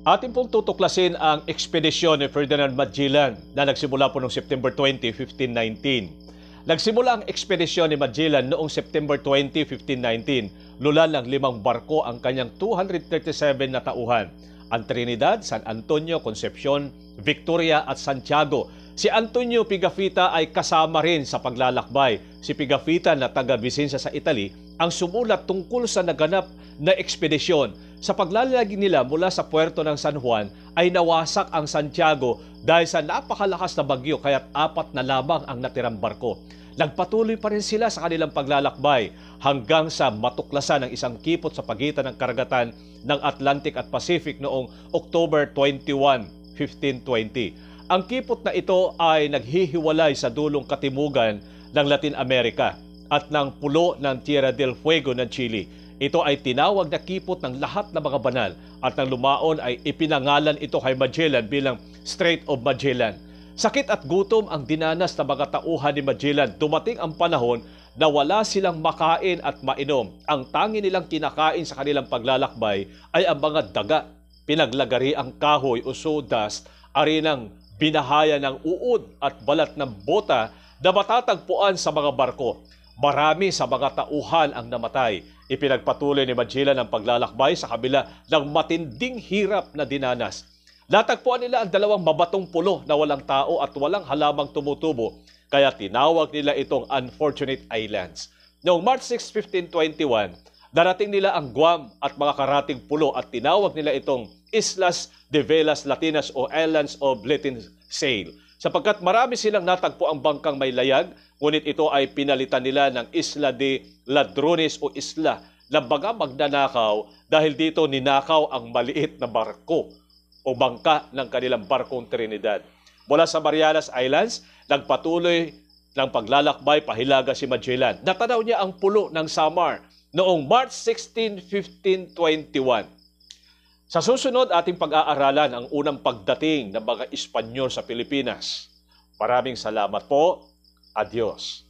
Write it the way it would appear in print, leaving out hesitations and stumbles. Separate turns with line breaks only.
Atin pong tutuklasin ang ekspedisyon ni Ferdinand Magellan na nagsimula po noong September 20, 1519. Nagsimula ang ekspedisyon ni Magellan noong September 20, 1519. Lula ng 5 barko ang kanyang 237 na tauhan. Ang Trinidad, San Antonio, Concepcion, Victoria at Santiago. Si Antonio Pigafetta ay kasama rin sa paglalakbay. Si Pigafetta na taga-Vicenza sa Italy ang sumulat tungkol sa naganap na ekspedisyon. Sa paglalagi nila mula sa puerto ng San Juan ay nawasak ang Santiago dahil sa napakalakas na bagyo kaya't 4 na lamang ang natirang barko. Nagpatuloy pa rin sila sa kanilang paglalakbay hanggang sa matuklasan ng isang kipot sa pagitan ng karagatan ng Atlantic at Pacific noong October 21, 1520. Ang kipot na ito ay naghihiwalay sa dulong katimugan ng Latin America at ng pulo ng Tierra del Fuego ng Chile. Ito ay tinawag na kipot ng lahat ng mga banal at nang lumaon ay ipinangalan ito kay Magellan bilang Strait of Magellan. Sakit at gutom ang dinanas ng mga tauhan ni Magellan. Dumating ang panahon na wala silang makain at mainom. Ang tangi nilang kinakain sa kanilang paglalakbay ay ang mga daga, pinaglagari ang kahoy o sawdust, arinang binahaya ng uod at balat ng bota na matatagpuan sa mga barko. Marami sa mga tauhan ang namatay. Ipinagpatuloy ni Magellan ang paglalakbay sa kabila ng matinding hirap na dinanas. Natagpuan nila ang 2 mabatong pulo na walang tao at walang halamang tumutubo, kaya tinawag nila itong Unfortunate Islands. Noong March 6, 1521, darating nila ang Guam at mga karating pulo at tinawag nila itong Islas de Velas Latinas o Islands of Latin Sail. Sapagkat marami silang natagpo ang bangkang may layag, ngunit ito ay pinalitan nila ng Isla de Ladrones o Isla na baga magnanakaw dahil dito ninakaw ang maliit na barko o bangka ng kanilang barkong Trinidad. Mula sa Marianas Islands, nagpatuloy ng paglalakbay pahilaga si Magellan. Natanaw niya ang pulo ng Samar noong March 16, 1521. Sa susunod, ating pag-aaralan ang unang pagdating ng mga Espanyol sa Pilipinas. Maraming salamat po. Adios.